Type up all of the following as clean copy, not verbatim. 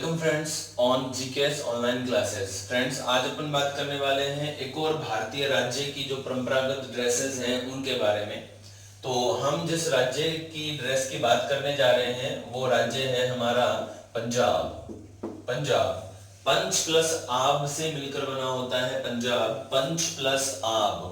Welcome friends on GKS online classes. Friends, आज अपन बात करने वाले हैं एक और भारतीय राज्य की जो परंपरागत ड्रेसेस हैं उनके बारे में। तो हम जिस राज्य की ड्रेस की बात करने जा रहे हैं वो राज्य है हमारा पंजाब। पंजाब पंच प्लस आब से मिलकर बना होता है पंजाब, पंच प्लस आब।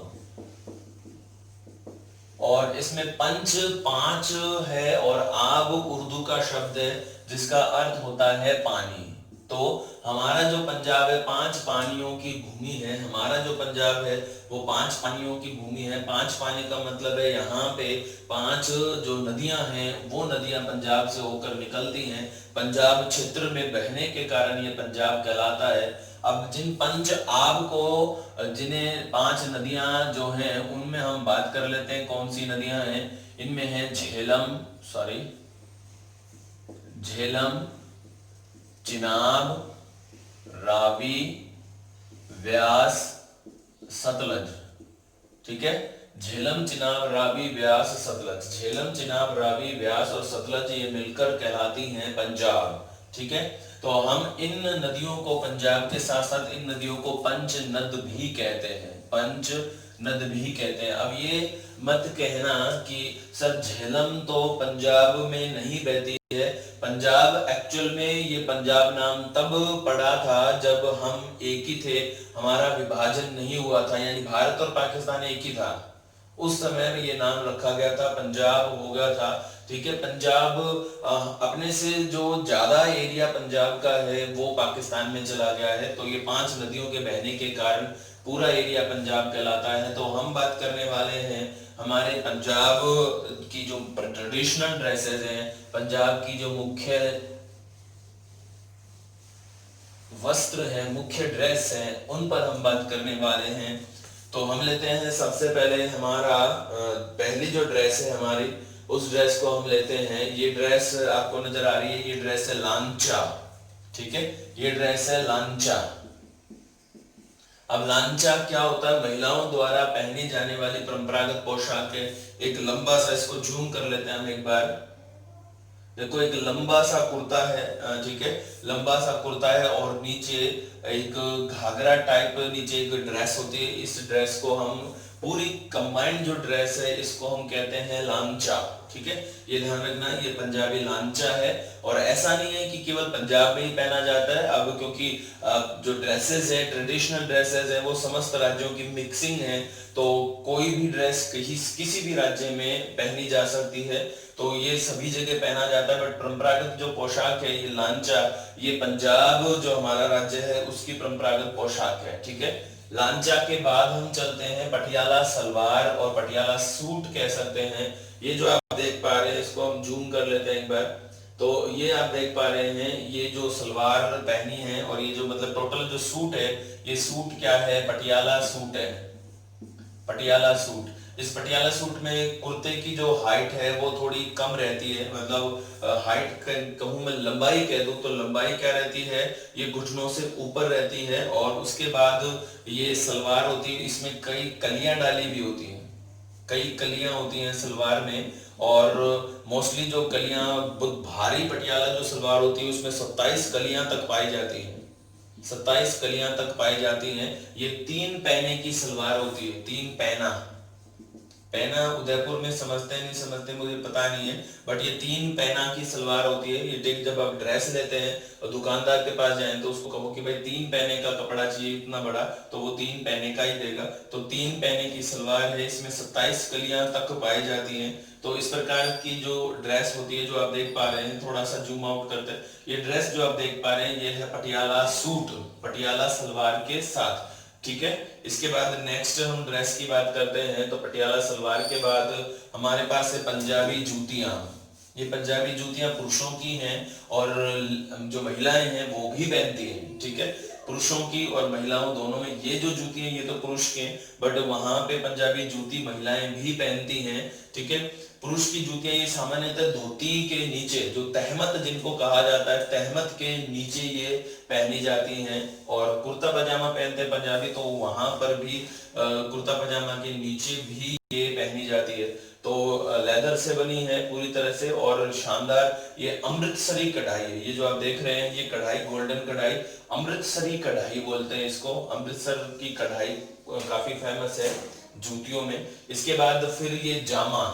और इसमें पंच पांच है और आब उर्दू का शब्द है जिसका अर्थ होता है पानी। तो हमारा जो पंजाब है पांच पानियों की भूमि है। हमारा जो पंजाब है वो पांच पानियों की भूमि है। पांच पानी का मतलब है यहाँ पे पांच जो नदियां हैं वो नदियां पंजाब से होकर निकलती हैं। पंजाब क्षेत्र में बहने के कारण ये पंजाब कहलाता है। अब जिन पंच आब को, जिन्हें पांच नदियां जो हैं उनमें हम बात कर लेते हैं कौन सी नदियां हैं। इनमें है झेलम, चिनाब, रावी, व्यास, सतलज। ठीक है, झेलम, चिनाब, रावी, व्यास, सतलज। झेलम, चिनाब, रावी, व्यास और सतलज ये मिलकर कहलाती हैं पंजाब। ठीक है, तो हम इन नदियों को पंजाब के साथ साथ इन नदियों को पंच नद भी कहते हैं। पंच नद भी कहते हैं। अब ये मत कहना कि सर झेलम तो पंजाब में नहीं बहती है। पंजाब एक्चुअल में ये पंजाब नाम तब पड़ा था जब हम एक ही थे, हमारा विभाजन नहीं हुआ था, यानी भारत और पाकिस्तान एक ही था। उस समय में ये नाम रखा गया था, पंजाब हो गया था। ठीक है, पंजाब अपने से जो ज्यादा एरिया पंजाब का है वो पाकिस्तान में चला गया है। तो ये पांच नदियों के बहने के कारण पूरा एरिया पंजाब कहलाता है। तो हम बात करने वाले हैं हमारे पंजाब की जो ट्रेडिशनल ड्रेसेस हैं, पंजाब की जो मुख्य वस्त्र है, मुख्य ड्रेस है, उन पर हम बात करने वाले हैं। तो हम लेते हैं सबसे पहले हमारा पहली जो ड्रेस है हमारी, उस ड्रेस को हम लेते हैं। ये ड्रेस आपको नजर आ रही है, ये ड्रेस है लांचा। ठीक है, ये ड्रेस है लांचा। अब लांचा क्या होता है? महिलाओं द्वारा पहनी जाने वाली परंपरागत पोशाक है। एक लंबा सा, इसको जूम कर लेते हैं हम एक बार। देखो, एक लंबा सा कुर्ता है। ठीक है, लंबा सा कुर्ता है और नीचे एक घाघरा टाइप नीचे एक ड्रेस होती है। इस ड्रेस को हम पूरी कंबाइंड जो ड्रेस है इसको हम कहते हैं लांचा। ठीक है, ये ध्यान रखना, ये पंजाबी लांचा है। और ऐसा नहीं है कि केवल पंजाब में ही पहना जाता है। अब क्योंकि जो ड्रेसेस है, ट्रेडिशनल ड्रेसेस है, वो समस्त राज्यों की मिक्सिंग है, तो कोई भी ड्रेस किसी भी राज्य में पहनी जा सकती है। तो ये सभी जगह पहना जाता है। बट परंपरागत जो पोशाक है ये लांचा, ये पंजाब जो हमारा राज्य है उसकी परंपरागत पोशाक है। ठीक है, लांचा के बाद हम चलते हैं पटियाला सलवार और पटियाला सूट कह सकते हैं। ये जो आप देख पा रहे हैं, इसको हम जूम कर लेते हैं एक बार। तो ये आप देख पा रहे हैं, ये जो सलवार पहनी है और ये जो मतलब टोटल जो सूट है, ये सूट क्या है? पटियाला सूट है। पटियाला सूट। इस पटियाला सूट में कुर्ते की जो हाइट है वो थोड़ी कम रहती है। मतलब हाइट कहूं मैं, लंबाई कह दूं तो लंबाई क्या रहती है? ये घुटनों से ऊपर रहती है। और उसके बाद ये सलवार होती है, इसमें कई कलियां डाली भी होती हैं। कई कलियां होती हैं सलवार में। और मोस्टली जो कलियां, बहुत भारी पटियाला जो सलवार होती है उसमें 27 कलियां तक पाई जाती हैं। 27 कलियां तक पाई जाती हैं। ये 3 पैने की सलवार होती है। 3 पैना। पैना उदयपुर में समझते हैं नहीं समझते मुझे पता नहीं है, बट ये 3 पैना की सलवार होती है। ये देख, जब आप ड्रेस लेते हैं और दुकानदार के पास जाएं तो उसको कहो कि भाई 3 पैने का कपड़ा चाहिए इतना बड़ा, तो वो 3 पैने का ही देगा। तो 3 पैने की सलवार है, इसमें 27 कलियां तक पाई जाती हैं। तो इस प्रकार की जो ड्रेस होती है जो आप देख पा रहे हैं, थोड़ा सा जूम आउट करते हैं, ये ड्रेस जो आप देख पा रहे हैं ये है पटियाला सूट, पटियाला सलवार के साथ। ठीक है, इसके बाद नेक्स्ट हम ड्रेस की बात करते हैं। तो पटियाला सलवार के बाद हमारे पास है पंजाबी जूतियां। ये पंजाबी जूतियां पुरुषों की हैं और जो महिलाएं हैं वो भी पहनती हैं। ठीक है, पुरुषों की और महिलाओं दोनों में ये जो जूती है ये तो पुरुष के, बट वहां पे पंजाबी जूती महिलाएं भी पहनती हैं। ठीक है, पुरुष की जूतियां ये सामान्यतः धोती के नीचे, जो तहमत जिनको कहा जाता है, तहमत के नीचे ये पहनी जाती हैं। और कुर्ता पजामा पहनते पंजाबी, तो वहां पर भी कुर्ता पजामा के नीचे भी ये पहनी जाती है। तो लेदर से बनी है पूरी तरह से, और शानदार ये अमृतसरी कढ़ाई है। ये जो आप देख रहे हैं ये कढ़ाई, गोल्डन कढ़ाई, अमृतसरी कढ़ाई बोलते हैं इसको। अमृतसर की कढ़ाई काफी फेमस है जूतियों में। इसके बाद फिर ये जामा,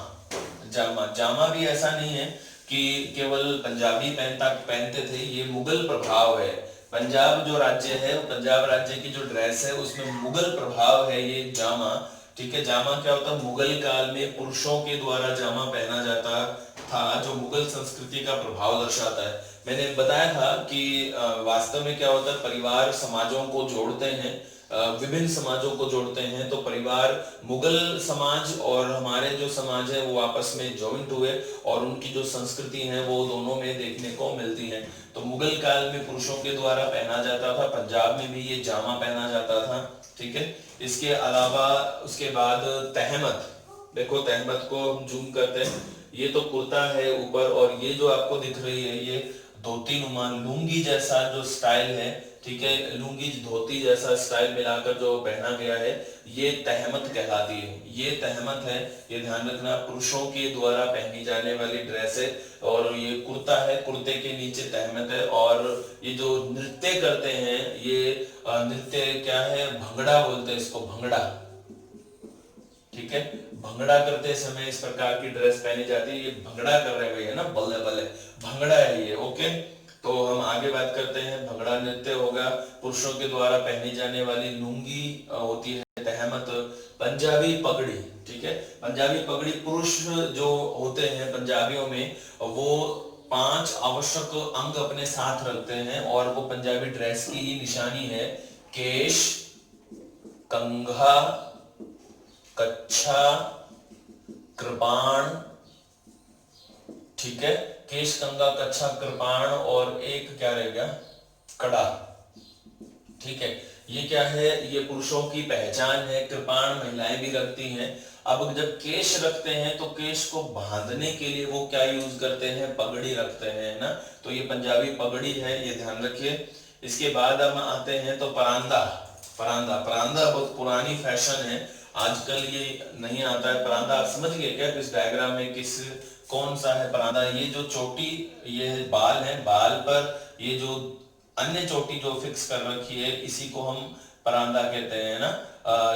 जामा भी ऐसा नहीं है कि केवल पंजाबी पहनते थे, ये मुगल प्रभाव है। पंजाब जो राज्य है, पंजाब राज्य की जो ड्रेस है उसमें मुगल प्रभाव है ये जामा। ठीक है, जामा क्या होता है, मुगल काल में पुरुषों के द्वारा जामा पहना जाता था, जो मुगल संस्कृति का प्रभाव दर्शाता है। मैंने बताया था कि वास्तव में क्या होता है, परिवार समाजों को जोड़ते हैं, विभिन्न समाजों को जोड़ते हैं। तो परिवार, मुगल समाज और हमारे जो समाज है वो आपस में जॉइंट हुए, और उनकी जो संस्कृति है वो दोनों में देखने को मिलती है। तो मुगल काल में पुरुषों के द्वारा पहना जाता था, पंजाब में भी ये जामा पहना जाता था। ठीक है, इसके अलावा उसके बाद तहमत, देखो तहमत को हम जूम करते हैं, ये तो कुर्ता है ऊपर, और ये जो आपको दिख रही है ये धोती नुमा, लुंगी जैसा जो स्टाइल है, ठीक है, लुंगी धोती जैसा स्टाइल मिलाकर जो पहना गया है, ये तहमत कहलाती है। ये तहमत है, ये ध्यान रखना, पुरुषों के द्वारा पहनी जाने वाली ड्रेस है। और ये कुर्ता है, कुर्ते के नीचे तहमत है। और ये जो नृत्य करते हैं, ये नृत्य क्या है, भंगड़ा बोलते हैं इसको, भंगड़ा। ठीक है, भंगड़ा करते समय इस प्रकार की ड्रेस पहनी जाती है। ये भंगड़ा कर रहे हैं ना, बल्ले बल्ले, भंगड़ा है ये। ओके, तो हम आगे बात करते हैं। भंगड़ा नृत्य होगा, पुरुषों के द्वारा पहनी जाने वाली लुंगी होती है तहमत, पंजाबी पगड़ी। ठीक है, पंजाबी पगड़ी, पुरुष जो होते हैं पंजाबियों में, वो 5 आवश्यक अंग अपने साथ रखते हैं, और वो पंजाबी ड्रेस की ही निशानी है। केश, कंघा, कच्छा, कृपाण, ठीक है, केश, कंघा, कच्छा, कृपाण, और एक क्या रहेगा, कड़ा। ठीक है, ये क्या है, ये पुरुषों की पहचान है। कृपाण महिलाएं भी रखती हैं। अब जब केश रखते हैं तो केश को बांधने के लिए वो क्या यूज करते हैं, पगड़ी रखते हैं ना। तो ये पंजाबी पगड़ी है, ये ध्यान रखिए। इसके बाद हम आते हैं तो परांदा। परांदा, परांदा बहुत पुरानी फैशन है, आजकल ये नहीं आता है परांदा। आप समझ गए क्या इस डायग्राम में किस कौन सा है परांदा? ये जो चोटी, ये बाल है, बाल पर ये जो अन्य चोटी जो फिक्स कर रखी है, इसी को हम परांदा कहते हैं ना।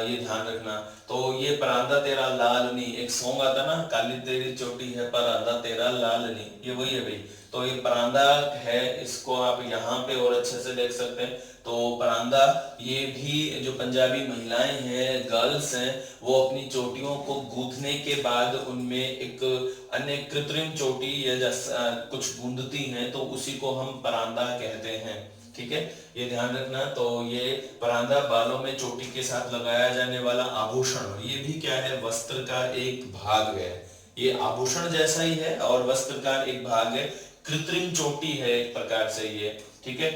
ये ध्यान रखना। तो ये परांदा तेरा लाल नी, एक सॉन्ग आता ना, काली तेरी चोटी है परांदा तेरा लाल नी, ये वही है भाई। तो ये परांदा है, इसको आप यहाँ पे और अच्छे से देख सकते हैं। तो परांदा, ये भी जो पंजाबी महिलाएं हैं, गर्ल्स हैं, वो अपनी चोटियों को गूंथने के बाद उनमें एक अन्य कृत्रिम चोटी या कुछ गूंदती हैं, तो उसी को हम परांदा कहते हैं। ठीक है, ये ध्यान रखना। तो ये परांदा बालों में चोटी के साथ लगाया जाने वाला आभूषण, ये भी क्या है, वस्त्र का एक भाग है। ये आभूषण जैसा ही है और वस्त्र का एक भाग है, कृत्रिम चोटी है एक प्रकार से ये। ठीक है,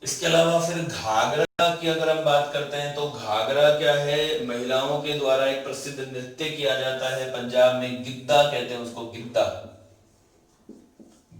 इसके अलावा फिर घाघरा की अगर हम बात करते हैं तो घाघरा क्या है, महिलाओं के द्वारा एक प्रसिद्ध नृत्य किया जाता है पंजाब में, गिद्दा कहते हैं उसको, गिद्दा,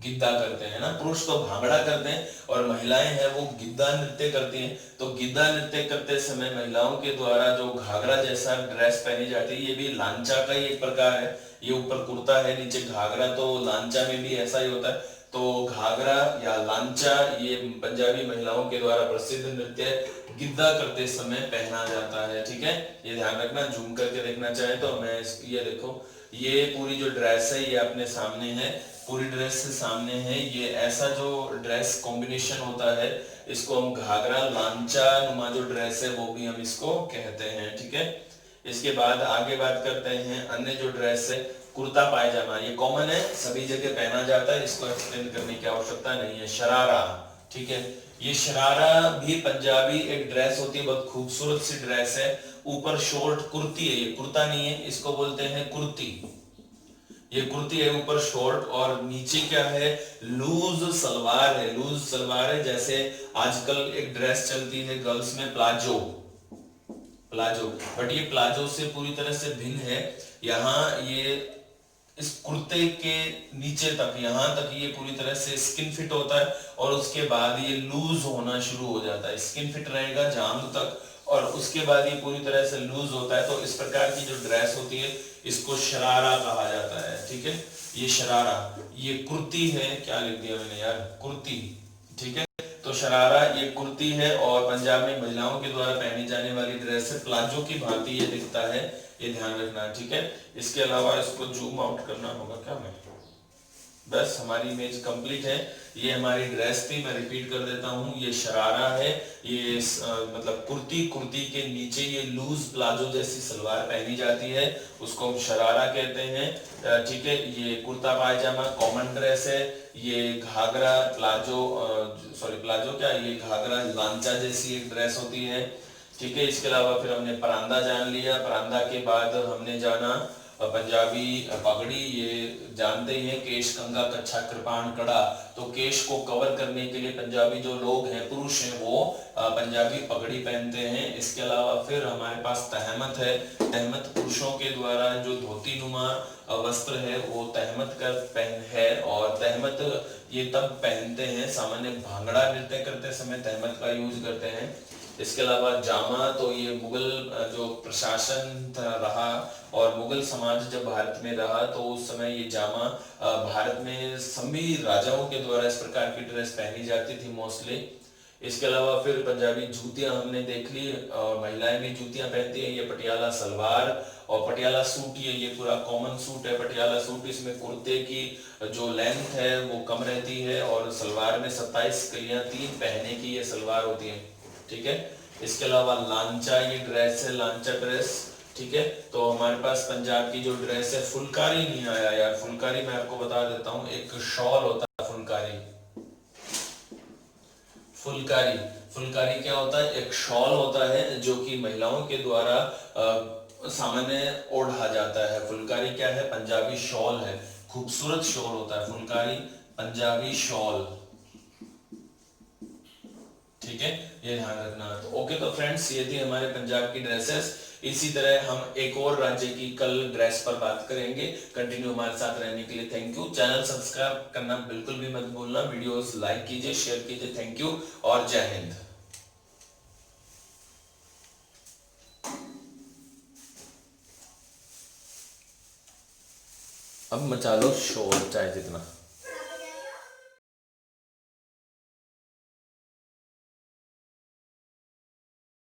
गिद्दा करते हैं ना। पुरुष तो भांगड़ा करते हैं और महिलाएं हैं वो गिद्दा नृत्य करती हैं। तो गिद्दा नृत्य करते समय महिलाओं के द्वारा जो घाघरा जैसा ड्रेस पहनी जाती है, ये भी लांचा का ही एक प्रकार है। ये ऊपर कुर्ता है, नीचे घाघरा, तो लांचा में भी ऐसा ही होता है। तो घाघरा या लांचा ये पंजाबी महिलाओं के द्वारा प्रसिद्ध नृत्य गिद्दा करते समय पहना जाता है। ठीक है, ये ध्यान रखना। जूम करके देखना चाहे तो मैं ये देखो, ये पूरी जो ड्रेस है ये अपने सामने है, पूरी ड्रेस से सामने है। ये ऐसा जो ड्रेस कॉम्बिनेशन होता है, इसको हम घाघरा लांचा नुमा जो ड्रेस है वो भी हम इसको कहते हैं। ठीक है, इसके बाद आगे बात करते हैं अन्य जो ड्रेस है, कुर्ता पायजामा। ये कॉमन है, सभी जगह पहना जाता है, इसको एक्सप्लेन करने की आवश्यकता नहीं है। शरारा, ठीक है, ये शरारा भी पंजाबी एक ड्रेस होती है, बहुत खूबसूरत सी ड्रेस है। ऊपर शॉर्ट कुर्ती है, ये कुर्ता नहीं है, इसको बोलते हैं कुर्ती। ये कुर्ती है, ऊपर शॉर्ट, और नीचे क्या है, लूज सलवार है। लूज सलवार है, जैसे आजकल एक ड्रेस चलती है गर्ल्स में, प्लाजो, प्लाजो, बट ये प्लाजो से पूरी तरह से भिन्न है। यहाँ ये इस कुर्ते के नीचे तक, यहां तक ये पूरी तरह से स्किन फिट होता है और उसके बाद ये लूज होना शुरू हो जाता है। स्किन फिट रहेगा जांघ तक और उसके बाद ये पूरी तरह से लूज होता है। तो इस प्रकार की जो ड्रेस होती है इसको शरारा कहा जाता है। ठीक है, ये शरारा, ये कुर्ती है, क्या लिख दिया मैंने यार, कुर्ती। ठीक है, तो शरारा ये कुर्ती है और पंजाब में महिलाओं के द्वारा पहनी जाने वाली ड्रेस है। प्लाजो की भांति ये दिखता है, ये ध्यान रखना। ठीक है, इसके अलावा इसको जूम आउट करना होगा क्या मैं, बस हमारी इमेज कंप्लीट है। ये हमारी ड्रेस थी, मैं रिपीट कर देता हूँ। ये शरारा है, ये मतलब कुर्ती, कुर्ती के नीचे ये लूज प्लाजो जैसी सलवार पहनी जाती है, उसको हम शरारा कहते हैं। ठीक है, ये कुर्ता पायजामा कॉमन ड्रेस है। ये घाघरा प्लाजो, सॉरी प्लाजो क्या, ये घाघरा लांचा जैसी एक ड्रेस होती है। ठीक है, इसके अलावा फिर हमने परांदा जान लिया। परांदा के बाद हमने जाना पंजाबी पगड़ी। ये जानते ही हैं, केश कंघा कच्छा कृपाण कड़ा। तो केश को कवर करने के लिए पंजाबी जो लोग हैं, पुरुष हैं, वो पंजाबी पगड़ी पहनते हैं। इसके अलावा फिर हमारे पास तहमत है। तहमत पुरुषों के द्वारा जो धोती नुमा वस्त्र है वो तहमत का पहन है। और तहमत ये तब पहनते हैं, सामान्य भांगड़ा नृत्य करते समय तहमत का यूज करते हैं। इसके अलावा जामा, तो ये मुगल जो प्रशासन रहा और मुगल समाज जब भारत में रहा तो उस समय ये जामा भारत में सभी राजाओं के द्वारा इस प्रकार की ड्रेस पहनी जाती थी मोस्टली। इसके अलावा फिर पंजाबी जूतियां हमने देख ली और महिलाएं भी जूतियां पहनती हैं। ये पटियाला सलवार और पटियाला सूट, ये पूरा कॉमन सूट है पटियाला सूट। इसमें कुर्ते की जो लेंथ है वो कम रहती है और सलवार में 27 कलियां 3 पहने की ये सलवार होती है। ठीक है, इसके अलावा लांचा ये ड्रेस है, लांचा ड्रेस। ठीक है, तो हमारे पास पंजाब की जो ड्रेस है, फुलकारी नहीं आया यार, फुलकारी मैं आपको बता देता हूँ, एक शॉल होता है फुलकारी। फुलकारी, फुलकारी क्या होता है, एक शॉल होता है जो कि महिलाओं के द्वारा सामान्य ओढ़ा जाता है। फुलकारी क्या है, पंजाबी शॉल है, खूबसूरत शॉल होता है फुलकारी, पंजाबी शॉल। ठीक है, ये ध्यान रखना। तो ओके, तो फ्रेंड्स ये थी हमारे पंजाब की ड्रेसेस। इसी तरह हम एक और राज्य की कल ड्रेस पर बात करेंगे। कंटिन्यू हमारे साथ रहने के लिए थैंक यू। चैनल सब्सक्राइब करना बिल्कुल भी मत भूलना, वीडियोस लाइक कीजिए, शेयर कीजिए। थैंक यू और जय हिंद। अब मचा लो शोर चाहे जितना।